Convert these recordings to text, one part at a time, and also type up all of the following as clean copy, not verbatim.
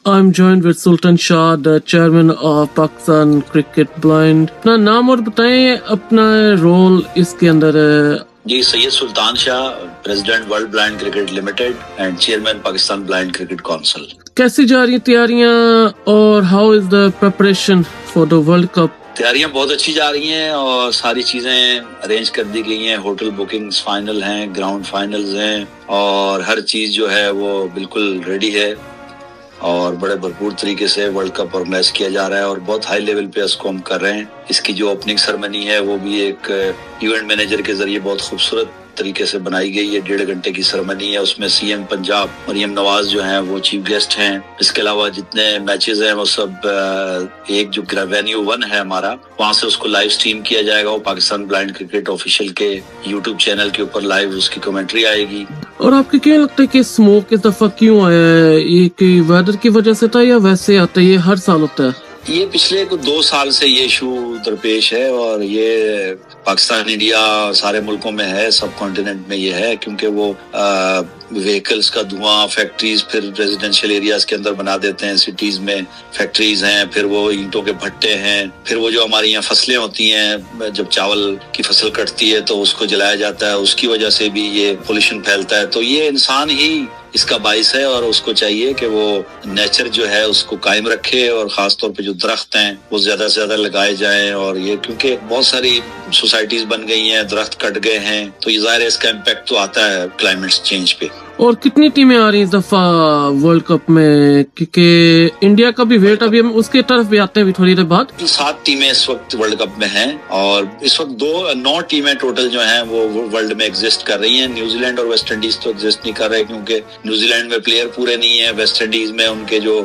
I'm joined with Sultan Shah, the chairman of Pakistan Cricket Blind. अपना नाम और बताएं, अपना रोल इसके अंदर. जी, Syed Sultan Shah, president world blind cricket limited and chairman Pakistan blind cricket council. कैसी जा रही हैं तैयारियां और how is the preparation for the world cup? तैयारियां बहुत अच्छी जा रही हैं और सारी चीजें अरेंज कर दी गई हैं. होटल बुकिंग्स फाइनल हैं, ग्राउंड फाइनल्स हैं और हर चीज जो है वो बिल्कुल रेडी है और बड़े भरपूर तरीके से वर्ल्ड कप ऑर्गेनाइज किया जा रहा है और बहुत हाई लेवल पे इसको हम कर रहे हैं. इसकी जो ओपनिंग सेरेमनी है वो भी एक इवेंट मैनेजर के जरिए बहुत खूबसूरत तरीके से बनाई गई है. 1.5 घंटे की सेरेमनी है. उसमें सीएम पंजाब मरियम नवाज जो हैं वो चीफ गेस्ट हैं. इसके अलावा जितने मैचेस हैं वो सब एक जो वेन्यू 1 है हमारा, वहाँ से उसको लाइव स्ट्रीम किया जाएगा. वो पाकिस्तान ब्लाइंड क्रिकेट ऑफिशियल के यूट्यूब चैनल के ऊपर लाइव उसकी कमेंट्री आएगी. और आपको क्या लगता है कि स्मोक इस दफा क्यों आया है? ये कि वेदर की वजह से था या वैसे आता है? ये हर साल होता है. ये पिछले 2 साल से ये इशू दरपेश है और ये पाकिस्तान, इंडिया, सारे मुल्कों में है, सब कॉन्टिनेंट में ये है, क्योंकि वो व्हीकल्स का धुआं, फैक्ट्रीज फिर रेजिडेंशियल एरियाज के अंदर बना देते हैं. सिटीज में फैक्ट्रीज हैं, फिर वो ईंटों के भट्टे हैं, फिर वो जो हमारी यहाँ फसलें होती हैं, जब चावल की फसल कटती है तो उसको जलाया जाता है, उसकी वजह से भी ये पोल्यूशन फैलता है. तो ये इंसान ही इसका बाइस है और उसको चाहिए कि वो नेचर जो है उसको कायम रखे और खास तौर पे जो दरख्त हैं वो ज्यादा से ज्यादा लगाए जाएं. और ये क्योंकि बहुत सारी सोसाइटीज बन गई हैं, दरख्त कट गए हैं, तो ये ज़ाहिर है इसका इम्पैक्ट तो आता है क्लाइमेट चेंज पे. और कितनी टीमें आ रही हैं इस दफा वर्ल्ड कप में? क्योंकि इंडिया का भी वेट, अभी हम उसके तरफ भी आते हैं थोड़ी देर बाद. 7 टीमें इस वक्त वर्ल्ड कप में हैं और इस वक्त 9 टीमें टोटल जो हैं वो वर्ल्ड में एग्जिस्ट कर रही हैं. न्यूजीलैंड और वेस्ट इंडीज तो एग्जिस्ट नहीं कर रहे क्योंकि न्यूजीलैंड में प्लेयर पूरे नहीं है. वेस्ट इंडीज में उनके जो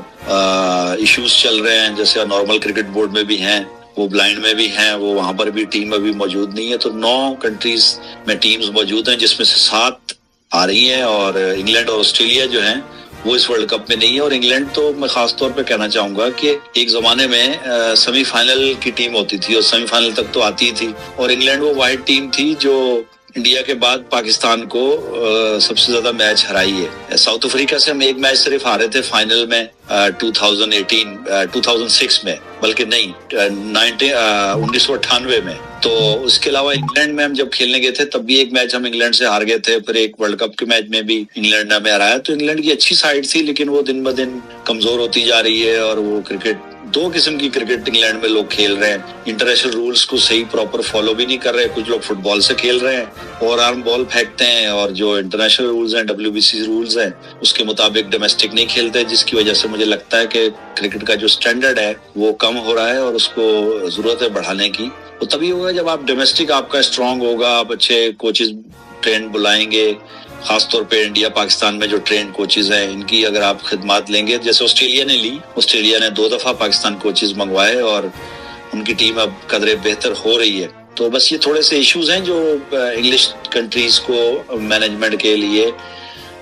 इश्यूज चल रहे हैं, जैसे नॉर्मल क्रिकेट बोर्ड में भी हैं, वो ब्लाइंड में भी हैं, वो वहां पर भी टीम अभी मौजूद नहीं है. तो 9 कंट्रीज में टीम्स मौजूद हैं, जिसमें से 7 आ रही हैं और इंग्लैंड और ऑस्ट्रेलिया जो हैं वो इस वर्ल्ड कप में नहीं है. और इंग्लैंड तो मैं खास तौर पे कहना चाहूंगा कि एक जमाने में सेमीफाइनल की टीम होती थी और सेमीफाइनल तक तो आती ही थी, और इंग्लैंड वो वाइट टीम थी जो इंडिया के बाद पाकिस्तान को सबसे ज्यादा मैच हराई है. साउथ अफ्रीका से हम एक मैच सिर्फ हारे थे फाइनल में 2006 में, बल्कि नहीं 1998 में. तो उसके अलावा इंग्लैंड में हम जब खेलने गए थे तब भी एक मैच हम इंग्लैंड से हार गए थे. फिर एक वर्ल्ड कप के मैच में भी इंग्लैंड हमें हराया. तो इंग्लैंड की अच्छी साइड थी, लेकिन वो दिन ब दिन कमजोर होती जा रही है. और वो क्रिकेट, 2 किस्म की क्रिकेट इंग्लैंड में लोग खेल रहे हैं. इंटरनेशनल रूल्स को सही प्रॉपर फॉलो भी नहीं कर रहे. कुछ लोग फुटबॉल से खेल रहे हैं और आर्म बॉल फेंकते हैं, और जो इंटरनेशनल रूल्स हैं, WBC रूल्स हैं, उसके मुताबिक डोमेस्टिक नहीं खेलते, जिसकी वजह से मुझे लगता है कि क्रिकेट का जो स्टैंडर्ड है वो कम हो रहा है और उसको जरूरत है बढ़ाने की. तो तभी होगा जब आप डोमेस्टिक आपका स्ट्रांग होगा, आप अच्छे कोचेस ट्रेंड बुलाएंगे. खास तौर पे इंडिया पाकिस्तान में जो ट्रेन कोचेज हैं, इनकी अगर आप खिदमत लेंगे, जैसे ऑस्ट्रेलिया ने ली, ऑस्ट्रेलिया ने 2 दफा पाकिस्तान कोचेज मंगवाए और उनकी टीम अब कदरे बेहतर हो रही है. तो बस ये थोड़े से इश्यूज हैं जो इंग्लिश कंट्रीज को मैनेजमेंट के लिए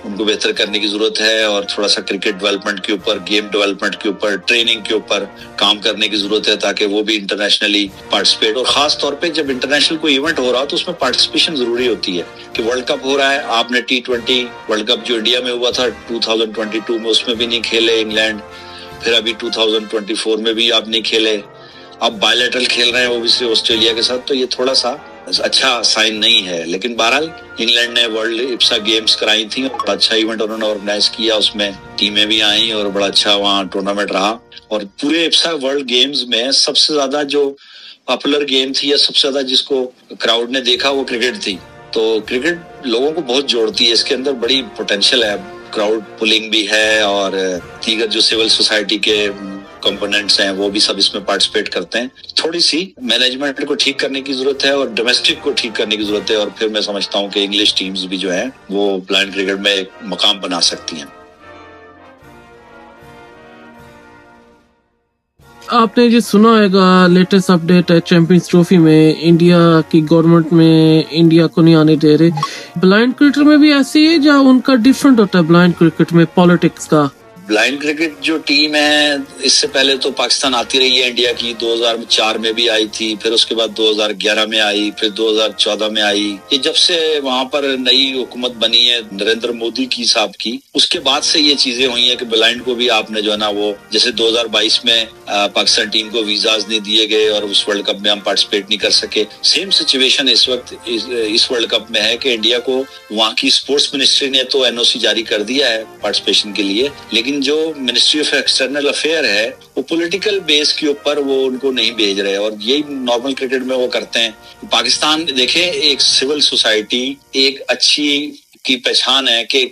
उनको बेहतर करने की जरूरत है और थोड़ा सा क्रिकेट डेवलपमेंट के ऊपर, गेम डेवलपमेंट के ऊपर, ट्रेनिंग के ऊपर काम करने की जरूरत है, ताकि वो भी इंटरनेशनली पार्टिसिपेट. और खास तौर पे जब इंटरनेशनल कोई इवेंट हो रहा हो तो उसमें पार्टिसिपेशन जरूरी होती है. कि वर्ल्ड कप हो रहा है, आपने T20 वर्ल्ड कप जो इंडिया में हुआ था 2022 में, उसमें भी नहीं खेले इंग्लैंड. फिर अभी 2024 में भी आप नहीं खेले. अब बायलैटरल खेल रहे हैं वो भी सिर्फ ऑस्ट्रेलिया के साथ. तो ये थोड़ा सा अच्छा साइन नहीं है. लेकिन बहरहाल इंग्लैंड ने वर्ल्ड इप्सा गेम्स कराई थी और बड़ा अच्छा इवेंट उन्होंने ऑर्गेनाइज किया. उसमें टीमें भी आई और बड़ा अच्छा वहाँ टूर्नामेंट रहा. और पूरे इप्सा वर्ल्ड गेम्स में सबसे ज्यादा जो पॉपुलर गेम थी या सबसे ज्यादा जिसको क्राउड ने देखा वो क्रिकेट थी. तो क्रिकेट लोगों को बहुत जोड़ती है, इसके अंदर बड़ी पोटेंशियल है. क्राउड पुलिंग भी है और दीगर जो सिविल सोसाइटी के कंपोनेंट्स हैं वो भी सब इसमें पार्टिसिपेट करते हैं. थोड़ी सी मैनेजमेंट को ठीक करने की जरूरत है और डोमेस्टिक को ठीक करने की जरूरत है, और फिर मैं समझता हूँ कि इंग्लिश टीम्स भी जो हैं वो ब्लाइंड क्रिकेट में एक मकाम बना सकती हैं. आपने जो सुना होगा लेटेस्ट अपडेट है चैंपियंस ट्रॉफी में, इंडिया की गवर्नमेंट में इंडिया को नहीं आने दे रहे. ब्लाइंड क्रिकेट में भी ऐसी है या उनका डिफरेंट होता है? ब्लाइंड क्रिकेट में पॉलिटिक्स का بلائنڈ کرکٹ جو ٹیم ہے اس سے پہلے تو پاکستان آتی رہی ہے انڈیا کی، 2004 میں بھی آئی تھی، پھر اس کے بعد 2011 میں آئی، پھر 2014 میں آئی. یہ جب سے وہاں پر نئی حکومت بنی ہے نریندر مودی کی صاحب کی، اس کے بعد سے یہ چیزیں ہوئی ہیں کہ بلائنڈ کو بھی آپ نے جو ہے نا وہ جیسے 2022 میں پاکستان ٹیم کو ویزاز نہیں دیے گئے اور اس ورلڈ کپ میں ہم پارٹیسپیٹ نہیں کر سکے. سیم سچویشن اس وقت اس ورلڈ کپ میں ہے کہ انڈیا کو وہاں کی اسپورٹس منسٹری نے تو NOC جاری کر دیا ہے پارٹیسپیشن کے لیے، لیکن جو منسٹری آف ایکسٹرنل افیئر ہے وہ پولیٹیکل بیس کے اوپر وہ ان کو نہیں بھیج رہے، اور یہی نارمل کرکٹ میں وہ کرتے ہیں. پاکستان دیکھیں ایک سول سوسائٹی ایک اچھی کی پہچان ہے کہ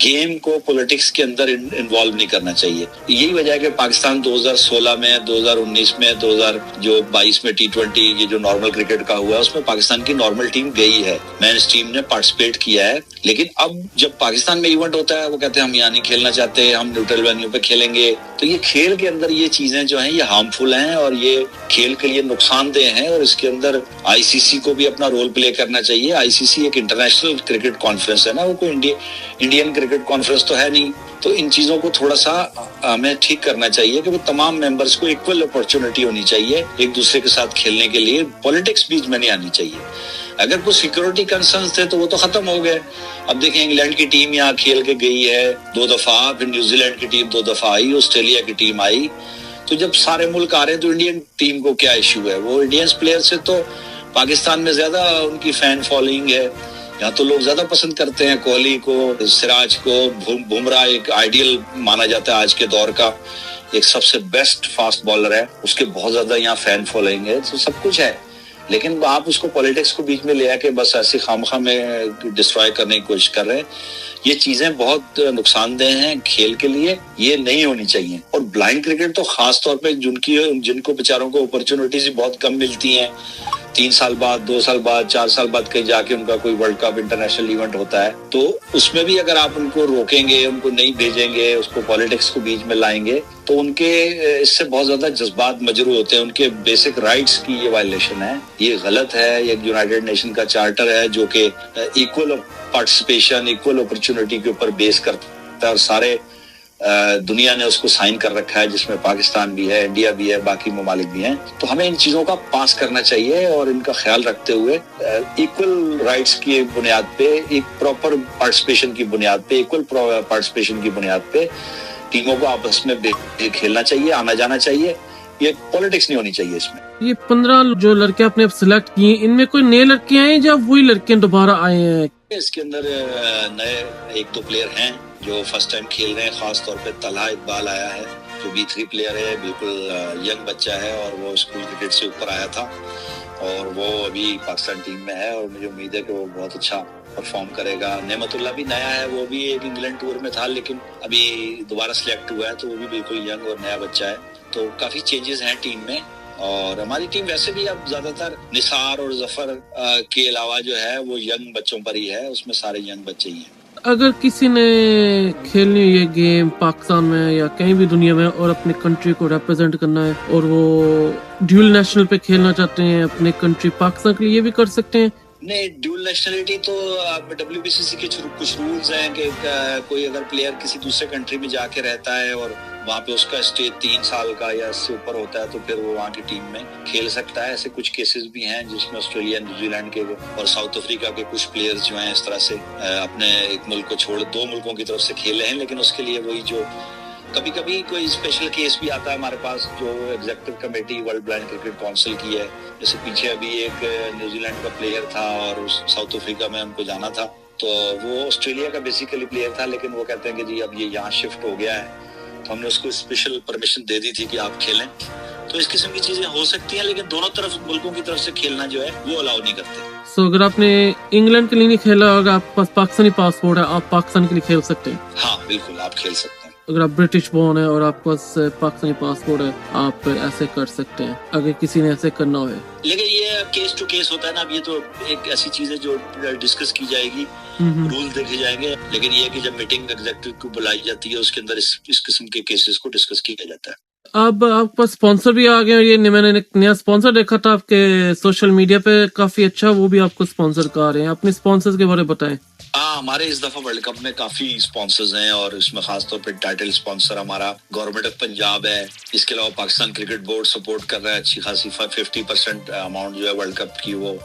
گیم کو پولیٹکس کے اندر انوالو نہیں کرنا چاہیے. یہی وجہ ہے کہ پاکستان 2016 میں 2019 میں 2022 میں T20 یہ جو نارمل کرکٹ کا ہوا ہے اس میں پاکستان کی نارمل ٹیم گئی ہے، مینس ٹیم نے پارٹیسپیٹ کیا ہے. لیکن اب جب پاکستان میں ایونٹ ہوتا ہے وہ کہتے ہیں ہم یہاں نہیں کھیلنا چاہتے، ہم نیوٹرل وینیو پہ کھیلیں گے. تو یہ کھیل کے اندر یہ چیزیں جو ہیں یہ ہارمفل ہیں اور یہ کھیل کے لیے نقصان دہ ہیں، اور اس کے اندر ICC کو بھی اپنا رول پلے کرنا چاہیے. ICC ایک انٹرنیشنل کرکٹ کانفرنس ہے نا، وہ کوئی انڈین کرکٹ کانفرنس تو ہے نہیں. تو ان چیزوں کو تھوڑا سا ہمیں ٹھیک کرنا چاہیے کہ وہ تمام ممبرس کو ایکول اپرچونٹی ہونی چاہیے ایک دوسرے کے ساتھ کھیلنے کے لیے. پالیٹکس بیچ میں نہیں آنی چاہیے. اگر کوئی سیکورٹی کنسرنز تھے تو وہ تو ختم ہو گئے. اب دیکھیں انگلینڈ کی ٹیم یہاں کھیل کے گئی ہے 2 دفعہ، پھر نیوزی لینڈ کی ٹیم 2 دفعہ آئی، آسٹریلیا کی ٹیم آئی. تو جب سارے ملک آ رہے ہیں تو انڈین ٹیم کو کیا ایشو ہے؟ وہ انڈینس پلیئر سے تو پاکستان میں زیادہ ان کی فین فالوئنگ ہے، یہاں تو لوگ زیادہ پسند کرتے ہیں. کوہلی کو، سراج کو، بمراہ ایک آئیڈیل مانا جاتا ہے آج کے دور کا، ایک سب سے بیسٹ فاسٹ بالر ہے، اس کے بہت زیادہ یہاں فین فالوئنگ ہے. تو سب کچھ ہے، لیکن آپ اس کو پولیٹکس کو بیچ میں لے آ کے بس ایسی خامخواہ میں ڈسٹرائے کرنے کی کوشش کر رہے ہیں. یہ چیزیں بہت نقصان دہ ہیں کھیل کے لیے، یہ نہیں ہونی چاہیے. اور بلائنڈ کرکٹ تو خاص طور پہ جن کو بیچاروں کو اپرچونٹیز بہت کم ملتی ہیں، 3 سال بعد، 2 سال بعد، 4 سال بعد کہیں جا کے ان کا کوئی ورلڈ کپ انٹرنیشنل ایونٹ ہوتا ہے، تو اس میں بھی اگر آپ ان کو روکیں گے، ان کو نہیں بھیجیں گے، اس کو پالیٹکس کو بیچ میں لائیں گے تو ان کے اس سے بہت زیادہ جذبات مجروح ہوتے ہیں. ان کے بیسک رائٹس کی یہ وائلیشن ہے، یہ غلط ہے. یہ یونائیٹڈ نیشن کا چارٹر ہے جو کہ ایکول پارٹیسپیشن، ایکول اپرچونٹی کے اوپر بیس کرتا ہے، اور سارے دنیا نے اس کو سائن کر رکھا ہے، جس میں پاکستان بھی ہے، انڈیا بھی ہے، باقی ممالک بھی ہیں. تو ہمیں ان چیزوں کا پاس کرنا چاہیے اور ان کا خیال رکھتے ہوئے ایکول رائٹس کی بنیاد پہ، ایک پراپر پارٹیسپیشن کی بنیاد پہ، ایکول پارٹیسپیشن کی بنیاد پہ ٹیموں کو آپس میں کھیلنا چاہیے، آنا جانا چاہیے. یہ پولیٹکس نہیں ہونی چاہیے اس میں. یہ 15 جو لڑکے آپ نے سلیکٹ کیے، ان میں کوئی نئے لڑکے ہیں یا وہی لڑکے دوبارہ آئے ہیں؟ اس کے اندر نئے 1-2 پلیئر ہیں جو فرسٹ ٹائم کھیل رہے ہیں. خاص طور پہ طلحہ اقبال آیا ہے جو B3 پلیئر ہے، بالکل ینگ بچہ ہے، اور وہ اسکول کرکٹ سے اوپر آیا تھا اور وہ ابھی پاکستان ٹیم میں ہے، اور مجھے امید ہے کہ وہ بہت اچھا پرفارم کرے گا. نعمت اللہ بھی نیا ہے، وہ بھی ایک انگلینڈ ٹور میں تھا لیکن ابھی دوبارہ سلیکٹ ہوا ہے، تو وہ بھی بالکل ینگ اور نیا بچہ ہے. تو کافی چینجز ہیں ٹیم میں، اور ہماری ٹیم ویسے بھی اب زیادہ تر نثار اور ظفر کے علاوہ جو ہے وہ ینگ بچوں پر ہی ہے، اس میں سارے ینگ بچے ہی ہیں. اگر کسی نے کھیلنی یہ گیم پاکستان میں یا کہیں بھی دنیا میں اور اپنی کنٹری کو ریپرزینٹ کرنا ہے اور وہ ڈیول نیشنل پہ کھیلنا چاہتے ہیں اپنے کنٹری پاکستان کے لیے، یہ بھی کر سکتے ہیں؟ نہیں، ڈیول نیشنلٹی تو WBCC کے کچھ رولز ہیں کہ کوئی اگر پلیئر کسی دوسرے کنٹری میں جا کے رہتا ہے اور وہاں پہ اس کا اسٹے 3 سال کا یا اس سے اوپر ہوتا ہے تو پھر وہ وہاں کی ٹیم میں کھیل سکتا ہے. ایسے کچھ کیسز بھی ہیں جس میں آسٹریلیا، نیوزی لینڈ کے اور ساؤتھ افریقہ کے کچھ پلیئرز جو ہیں اس طرح سے اپنے ایک ملک کو چھوڑ 2 ملکوں کی طرف سے کھیلے ہیں. لیکن اس کے لیے وہی جو کبھی کبھی کوئی اسپیشل کیس بھی آتا ہے ہمارے پاس، جو executive committee world blind cricket council کی ہے. جیسے پیچھے ابھی ایک نیوزی لینڈ کا پلیئر تھا اور ساؤتھ افریقہ میں ہم کو جانا تھا، تو وہ آسٹریلیا کا بیسیکلی پلیئر تھا، لیکن وہ کہتے ہیں کہ جی اب یہ یہاں شفٹ ہو گیا ہے، تو ہم نے اس کو اسپیشل پرمیشن دے دی تھی کہ آپ کھیلیں. تو اس قسم کی چیزیں ہو سکتی ہیں، لیکن دونوں طرف ملکوں کی طرف سے کھیلنا جو ہے وہ الاؤ نہیں کرتے. سو اگر آپ نے انگلینڈ کے لیے نہیں کھیلا، اگر آپ کے پاس پاکستانی پاسپورٹ ہے، آپ پاکستان کے لیے کھیل سکتے ہیں؟ ہاں بالکل، آپ کھیل سکتے ہیں. اگر آپ برٹش بورن ہے اور آپ کے پاس پاکستانی پاسپورٹ ہے، آپ ایسے کر سکتے ہیں اگر کسی نے ایسے کرنا ہو. لیکن یہ کیس ٹو کیس ہوتا ہے نا، اب یہ تو ایک ایسی چیز ہے جو ڈسکس کی جائے گی، رول دیکھے جائیں گے. لیکن یہ کہ جب میٹنگ ایگزیکٹو کو بلائی جاتی ہے اس کے اندر اس قسم کے کیسز کو ڈسکس کیا جاتا ہے. اب آپ کے پاس اسپانسر بھی آ گئے، اور یہ میں نے ایک نیا اسپانسر دیکھا تھا آپ کے سوشل میڈیا پہ، کافی اچھا، وہ بھی آپ کو اسپانسر کر رہے ہیں. اپنے اسپانسر کے بارے میں بتائیں. हाँ, हमारे इस दफा वर्ल्ड कप में काफी स्पॉन्सर्स हैं और इसमें खास तौर पे टाइटल स्पॉन्सर हमारा गवर्नमेंट ऑफ पंजाब है। इसके अलावा पाकिस्तान क्रिकेट बोर्ड सपोर्ट कर रहा है, अच्छी खासी 50% अमाउंट जो है वर्ल्ड कप की वो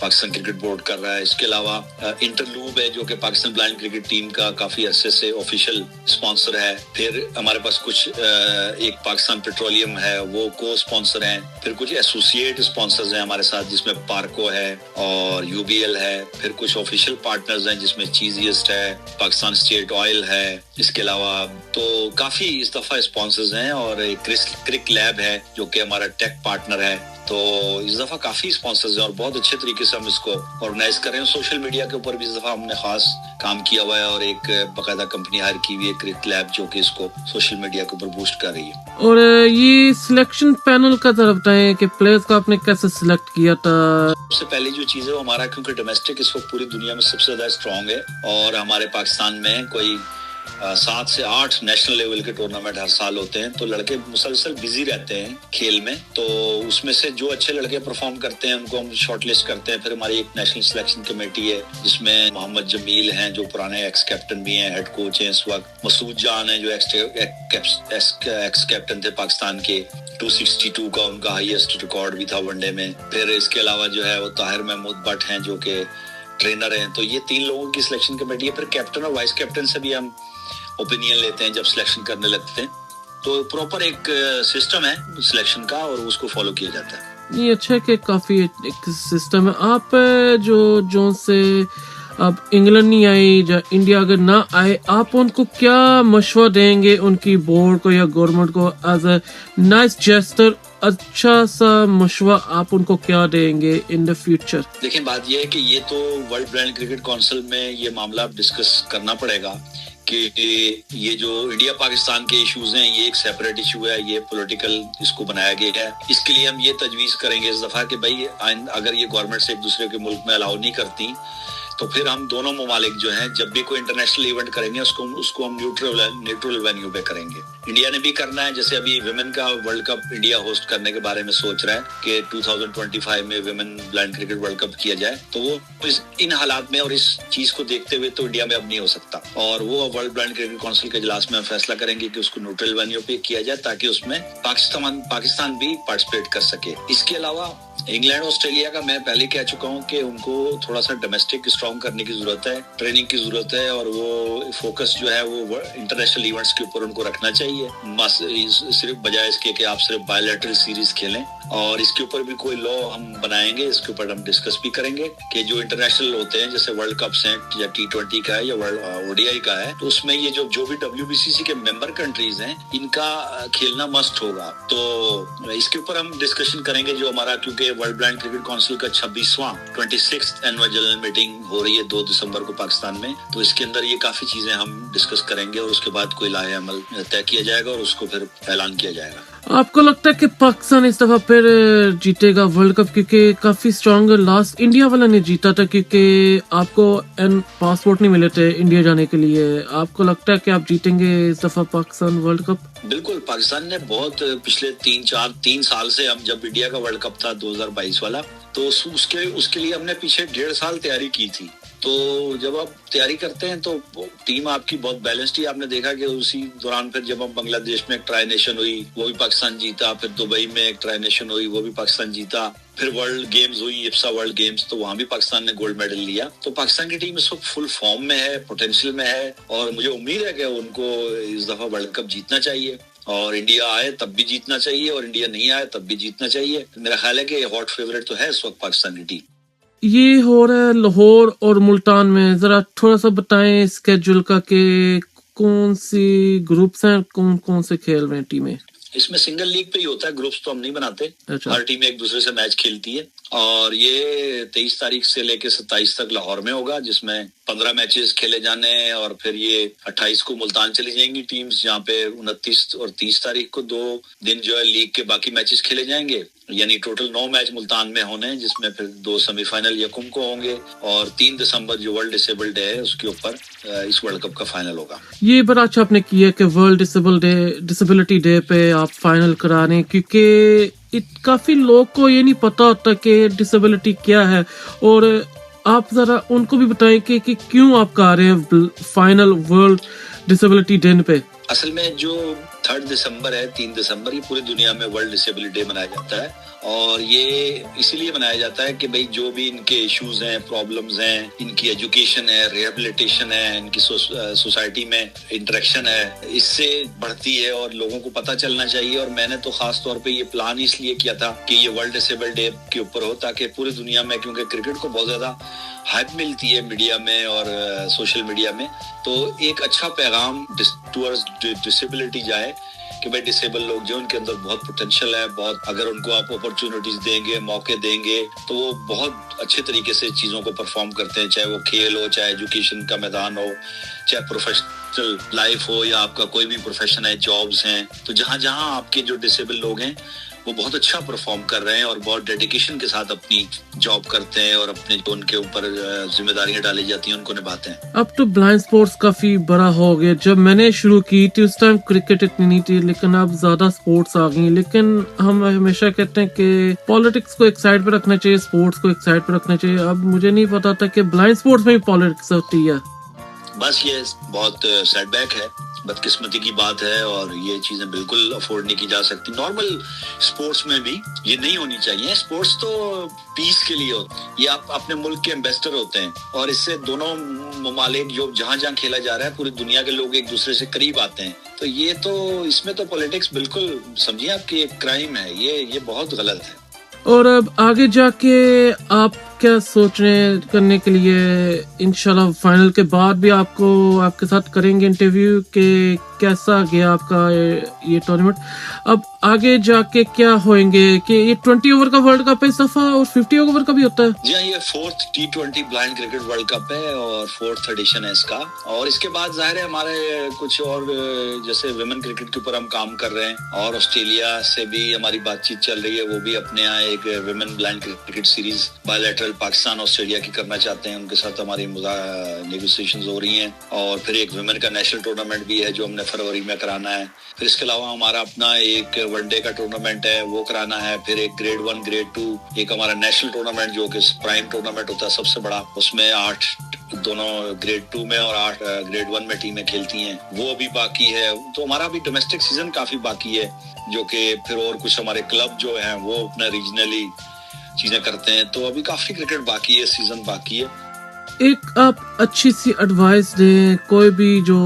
पाकिस्तान क्रिकेट बोर्ड कर रहा है। इसके अलावा इंटरलूब है जो कि पाकिस्तान ब्लाइंड क्रिकेट टीम का काफी अरसे से ऑफिशियल स्पॉन्सर है। फिर हमारे पास कुछ एक पाकिस्तान पेट्रोलियम है, वो को स्पॉन्सर हैं। फिर कुछ एसोसिएट स्पॉन्सर्स हैं हमारे साथ, जिसमें पार्को है और यूबीएल है। फिर कुछ ऑफिशियल पार्टनर्स हैं जिसमें चीजिएस्ट है, पाकिस्तान स्टेट ऑयल है। इसके अलावा तो काफी इस दफा स्पॉन्सर्स हैं और एक क्रिक लैब है जो कि हमारा टेक पार्टनर है। तो इस दफा काफी स्पॉन्सर्स हैं और बहुत अच्छे तरीके से हम इसको ऑर्गेनाइज कर रहे हैं। सोशल मीडिया के ऊपर भी इस दफा हमने खास काम किया हुआ है और एक बाकायदा कंपनी हायर की हुई है क्रिक लैब जो कि इसको सोशल मीडिया के ऊपर बूस्ट कर रही है। और ये सिलेक्शन पैनल का जरा बताएं कि प्लेयर्स को आपने कैसे सिलेक्ट किया था? सबसे पहली जो चीज है वो हमारा, क्योंकि डोमेस्टिक इस वक्त पूरी दुनिया में सबसे ज्यादा स्ट्रांग है और हमारे पाकिस्तान में कोई 7 से 8 नेशनल लेवल के टूर्नामेंट हर साल होते हैं, तो लड़के मुसलसल बिजी रहते हैं खेल में। तो उसमें से जो अच्छे लड़के परफॉर्म करते हैं उनको हम शॉर्टलिस्ट करते हैं। फिर हमारी एक नेशनल सिलेक्शन कमेटी है जिसमें मोहम्मद जमील हैं जो पुराने एक्स कैप्टन भी हैं, हेड कोच हैं इस वक्त। मसूद जान है जो एक्स कैप्टन थे पाकिस्तान के, 262 का उनका हाईएस्ट रिकॉर्ड भी था वनडे में। फिर इसके अलावा जो है वो ताहिर महमूद भट्ट हैं जो कि ट्रेनर हैं। तो ये 3 लोगों की सिलेक्शन कमेटी है। फिर कैप्टन और वाइस कैप्टन से भी हम ओपिनियन लेते हैं जब सिलेक्शन करने लगते हैं। तो प्रॉपर एक सिस्टम है सिलेक्शन का और उसको फॉलो किया जाता है। ये अच्छा है कि काफी एक सिस्टम है। आप जो से अब इंग्लैंड नहीं आई या इंडिया अगर ना आए, आप उनको क्या मशवरा देंगे उनकी बोर्ड को या गवर्नमेंट को एज अ नाइस जेस्टर? अच्छा सा मशवरा आप उनको क्या देंगे इन द फ्यूचर? देखिए, बात ये है कि ये तो वर्ल्ड ब्लाइंड क्रिकेट काउंसिल में ये मामला डिस्कस करना पड़ेगा कि ये जो इंडिया पाकिस्तान के इश्यूज हैं ये एक सेपरेट इशू है, ये पॉलिटिकल इसको बनाया गया है। इसके लिए हम ये तजवीज करेंगे इस दफा कि भाई अगर ये गवर्नमेंट से एक दूसरे के मुल्क में अलाउ नहीं करती तो फिर हम दोनों ममालिक जो हैं जब भी कोई इंटरनेशनल इवेंट करेंगे उसको हम न्यूट्रल वेन्यू पे करेंगे। इंडिया ने भी करना है, जैसे अभी विमेन का वर्ल्ड कप इंडिया होस्ट करने के बारे में सोच रहा है कि 2025 में women blind cricket world cup किया जाए। तो वो इन हालात में और इस चीज को देखते हुए तो इंडिया में अब नहीं हो सकता और वो वर्ल्ड ब्लाइंड क्रिकेट काउंसिल के इजलास में हम फैसला करेंगे कि उसको न्यूट्रल वेन्यू पे किया जाए ताकि उसमें पाकिस्तान भी पार्टिसिपेट कर सके। इसके अलावा इंग्लैंड ऑस्ट्रेलिया का मैं पहले कह चुका हूं कि उनको थोड़ा सा डोमेस्टिक स्ट्रॉन्ग करने की जरूरत है, ट्रेनिंग की जरूरत है और वो फोकस जो है वो इंटरनेशनल इवेंट्स के ऊपर उनको रखना चाहिए, सिर्फ बजाय इसके कि आप सिर्फ बायलैटरल सीरीज खेलें। और इसके ऊपर भी कोई लॉ हम बनाएंगे, इसके ऊपर हम डिस्कस भी करेंगे कि जो इंटरनेशनल होते हैं जैसे वर्ल्ड कप्स हैं या T20 का है या वर्ल्ड ओडीआई का है, तो उसमें ये जो भी WBCC के मेंबर कंट्रीज हैं इनका खेलना मस्ट होगा। तो इसके ऊपर हम डिस्कशन करेंगे जो हमारा, क्योंकि वर्ल्ड ब्लाइंड क्रिकेट काउंसिल का 26th एनुअल जनरल मीटिंग हो रही है 2 दिसंबर को पाकिस्तान में, तो इसके अंदर ये काफी चीजें हम डिस्कस करेंगे और उसके बाद कोई लाहे अमल तय किया जाएगा और उसको फिर ऐलान किया जाएगा। आपको लगता है कि पाकिस्तान इस दफा फिर जीतेगा वर्ल्ड कप? क्योंकि काफी स्ट्रॉन्ग लास्ट इंडिया वाला ने जीता था क्योंकि आपको पासपोर्ट नहीं मिले थे इंडिया जाने के लिए। आपको लगता है कि आप जीतेंगे इस दफा पाकिस्तान वर्ल्ड कप? बिल्कुल, पाकिस्तान ने बहुत पिछले 3 साल से, हम जब इंडिया का वर्ल्ड कप था 2022 वाला, तो उसके लिए हमने पीछे 1.5 साल तैयारी की थी। तो जब आप तैयारी करते हैं तो टीम आपकी बहुत बैलेंस्ड ही, आपने देखा कि उसी दौरान फिर जब हम बांग्लादेश में एक ट्राई नेशन हुई वो भी पाकिस्तान जीता, फिर दुबई में एक ट्राई नेशन हुई वो भी पाकिस्तान जीता, फिर वर्ल्ड गेम्स हुई इप्सा वर्ल्ड गेम्स, तो वहां भी पाकिस्तान ने गोल्ड मेडल लिया। तो पाकिस्तान की टीम इस वक्त फुल फॉर्म में है, पोटेंशियल में है और मुझे उम्मीद है कि उनको इस दफा वर्ल्ड कप जीतना चाहिए और इंडिया आए तब भी जीतना चाहिए और इंडिया नहीं आए तब भी जीतना चाहिए। मेरा ख्याल है कि हॉट फेवरेट तो है इस वक्त पाकिस्तान की टीम। ये हो रहा है लाहौर और मुल्तान में, जरा थोड़ा सा बताएं स्केड्यूल का कि कौन सी ग्रुप्स हैं, कौन कौन से खेल रहे हैं टीमें? इसमें सिंगल लीग पे ही होता है, ग्रुप्स तो हम नहीं बनाते। अच्छा। हर टीम एक दूसरे से मैच खेलती है और ये 23 तारीख से लेके 27 तक लाहौर में होगा जिसमें 15 मैचेस खेले जाने हैं और फिर ये 28 को मुल्तान चली जाएंगी टीम्स जहाँ पे 29 और 30 तारीख को 2 दिन जो है लीग के बाकी मैचेस खेले जाएंगे, यानी टोटल 9 मैच मुल्तान में होने हैं जिसमें फिर 2 सेमीफाइनल यकुम को होंगे और 3 दिसंबर जो वर्ल्ड डिसेबल डे है उसके ऊपर इस वर्ल्ड कप का फाइनल होगा। ये बड़ा अच्छा आपने किया कि वर्ल्ड डिसेबिलिटी डे पे आप फाइनल करा रहे हैं, क्योंकि काफी लोग को ये नहीं पता होता कि डिसेबिलिटी क्या है और آپ ذرا ان کو بھی بتائیں کہ کیوں آپ کا آ رہے ہیں فائنل ورلڈ ڈسیبلٹی ڈے پہ. اصل میں جو 3 دسمبر ہے 3 دسمبر یہ پوری دنیا میں ورلڈ ڈسیبلٹی ڈے منایا جاتا ہے, اور یہ اسی لیے منایا جاتا ہے کہ بھئی جو بھی ان کے ایشوز ہیں, پرابلمز ہیں, ان کی ایجوکیشن ہے, ریہیبلیٹیشن ہے, ان کی سوسائٹی میں انٹریکشن ہے, اس سے بڑھتی ہے اور لوگوں کو پتہ چلنا چاہیے. اور میں نے تو خاص طور پہ یہ پلان اس لیے کیا تھا کہ یہ ورلڈ ڈسیبل ڈے کے اوپر ہو, تاکہ پوری دنیا میں, کیونکہ کرکٹ کو بہت زیادہ ہائپ ملتی ہے میڈیا میں اور سوشل میڈیا میں, تو ایک اچھا پیغام ٹورڈز ڈسیبلٹی جائے کہ بھائی ڈسیبل لوگ جو ان کے اندر بہت پوٹینشیل ہے, بہت اگر ان کو آپ اپرچونٹیز دیں گے, موقع دیں گے, تو وہ بہت اچھے طریقے سے چیزوں کو پرفارم کرتے ہیں, چاہے وہ کھیل ہو, چاہے ایجوکیشن کا میدان ہو, چاہے پروفیشنل لائف ہو, یا آپ کا کوئی بھی پروفیشن ہے, جابز ہیں. تو جہاں جہاں آپ کے جو ڈسیبل لوگ ہیں وہ بہت اچھا پرفارم کر رہے ہیں اور بہت ڈیڈیکیشن کے ساتھ اپنی جاب کرتے ہیں اور اپنے جو ان کے اوپر ذمہ داریاں ڈالی جاتی ہیں ان کو نبھاتے ہیں. اب تو بلائنڈ سپورٹس کافی بڑا ہو گیا. جب میں نے شروع کی تھی اس ٹائم کرکٹ اتنی نہیں تھی, لیکن اب زیادہ سپورٹس آ گئی. لیکن ہم ہمیشہ کہتے ہیں کہ پالیٹکس کو ایک سائڈ پہ رکھنا چاہیے, سپورٹس کو ایک سائڈ پہ رکھنا چاہیے. اب مجھے نہیں پتا تھا کہ بلائنڈ سپورٹس میں بھی پالیٹکس ہوتی ہے. بس یہ بہت سیٹ بیک ہے, بدقسمتی کی بات ہے, اور یہ چیزیں بالکل افورڈ نہیں کی جا سکتی. نارمل سپورٹس میں بھی یہ نہیں ہونی چاہیے. سپورٹس تو پیس کے لیے ہوتا ہے, یہ آپ اپنے ملک کے ایمبیسڈر ہوتے ہیں, اور اس سے دونوں ممالک جو جہاں جہاں کھیلا جا رہا ہے پوری دنیا کے لوگ ایک دوسرے سے قریب آتے ہیں. تو یہ تو اس میں تو پولیٹکس بالکل سمجھیے آپ کی ایک کرائم ہے, یہ بہت غلط ہے. اور اب آگے جا کے آپ کیا سوچ رہے ہیں کرنے کے لیے؟ انشاءاللہ فائنل کے بعد بھی آپ کے ساتھ کریں گے انٹرویو کہ کیسا گیا آپ کا یہ ٹورنامنٹ. اب آگے جا کے کیا ہوئیں گے کہ یہ 20 اوور کا ورلڈ کپ ہے اس دفعہ, اور 50 اوور کا بھی ہوتا ہے؟ جی ہاں, یہ 4th T20 blind cricket world cup ہے اور 4th ایڈیشن ہے اس کا. اور اس کے بعد ظاہر ہے ہمارے کچھ اور جیسے ویمن کرکٹ کے اوپر ہم کام کر رہے ہیں, اور آسٹریلیا سے بھی ہماری بات چیت چل رہی ہے. وہ بھی اپنے یہاں ایک women blind cricket series by lateral Pakistan Australia کی کرنا چاہتے ہیں. ان کے ساتھ ہماری نیگوسیشنز ہو رہی ہیں. اور پھر ایک ویمن کا نیشنل ٹورنامنٹ بھی ہے جو ہم نے فروری میں کرانا ہے. پھر اس کے علاوہ ہمارا اپنا ایک ون ڈے کا ٹورنامنٹ ہے وہ کرانا ہے. پھر ایک گریڈ 1 گریڈ 2 ایک ہمارا نیشنل ٹورنامنٹ جو کہ پرائم ٹورنامنٹ ہوتا ہے سب سے بڑا, اس میں 8 دونوں گریڈ 2 میں اور 8 گریڈ 1 میں ٹیمیں کھیلتی ہیں, وہ بھی باقی ہے. تو ہمارا بھی ڈومیسٹک سیزن کافی باقی ہے, جو کہ پھر اور کچھ ہمارے کلب جو ہیں وہ اپنا ریجنلی چیزیں کرتے ہیں. تو ابھی کافی کرکٹ باقی ہے, سیزن باقی ہے. ایک آپ اچھی سی ایڈوائس دیں کوئی بھی جو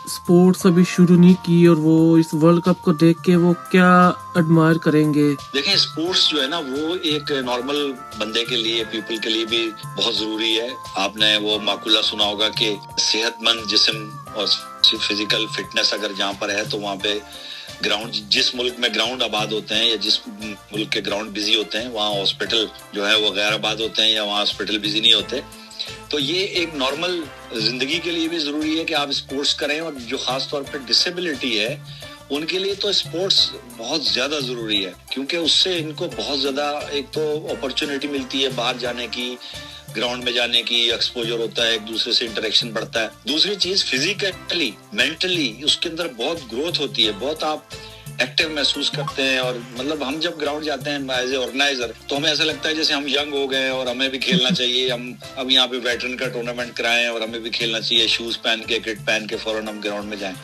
سپورٹس ابھی شروع نہیں کی اور وہ اس ورلڈ کپ کو دیکھ کے وہ کیا ایڈمائر کریں گے؟ دیکھیں اسپورٹس جو ہے نا وہ ایک نارمل بندے کے لیے, پیپل کے لیے بھی بہت ضروری ہے. آپ نے وہ مقولہ سنا ہوگا کہ صحت مند جسم اور فزیکل فٹنس اگر جہاں پر ہے تو وہاں پہ گراؤنڈ, جس ملک میں گراؤنڈ آباد ہوتے ہیں یا جس ملک کے گراؤنڈ بزی ہوتے ہیں وہاں ہاسپٹل جو ہے وہ غیر آباد ہوتے ہیں یا وہاں ہاسپٹل بزی نہیں ہوتے. تو یہ ایک نارمل زندگی کے لیے بھی ضروری ہے کہ آپ اسپورٹس کریں, اور جو خاص طور پہ ڈسیبلٹی ہے ان کے لیے تو اسپورٹس بہت زیادہ ضروری ہے, کیونکہ اس سے ان کو بہت زیادہ ایک تو اپرچونٹی ملتی ہے باہر جانے کی, گراؤنڈ میں جانے کی, ایکسپوجر ہوتا ہے, ایک دوسرے سے انٹریکشن بڑھتا ہے. دوسری چیز فزیکلی مینٹلی اس کے اندر بہت گروتھ ہوتی ہے, بہت آپ ایکٹیو محسوس کرتے ہیں. اور مطلب ہم جب گراؤنڈ جاتے ہیں ایز اے آرگنائزر تو ہمیں ایسا لگتا ہے جیسے ہم ینگ ہو گئے اور ہمیں بھی کھیلنا چاہیے, ہم اب یہاں پہ ویٹرن کا ٹورنامنٹ کرائیں اور ہمیں بھی کھیلنا چاہیے, شوز پہن کے کٹ پہن کے فوراً ہم گراؤنڈ میں جائیں.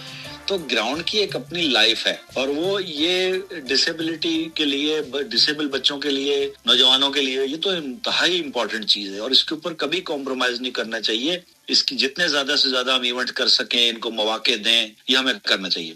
تو گراؤنڈ کی ایک اپنی لائف ہے, اور وہ یہ ڈسیبلٹی کے لیے, ڈسیبل بچوں کے لیے, نوجوانوں کے لیے یہ تو انتہائی امپورٹنٹ چیز ہے, اور اس کے اوپر کبھی کمپرومائز نہیں کرنا چاہیے. اس کی جتنے زیادہ سے زیادہ ہم ایونٹ کر سکیں, ان کو مواقع دیں, یہ ہمیں کرنا چاہیے.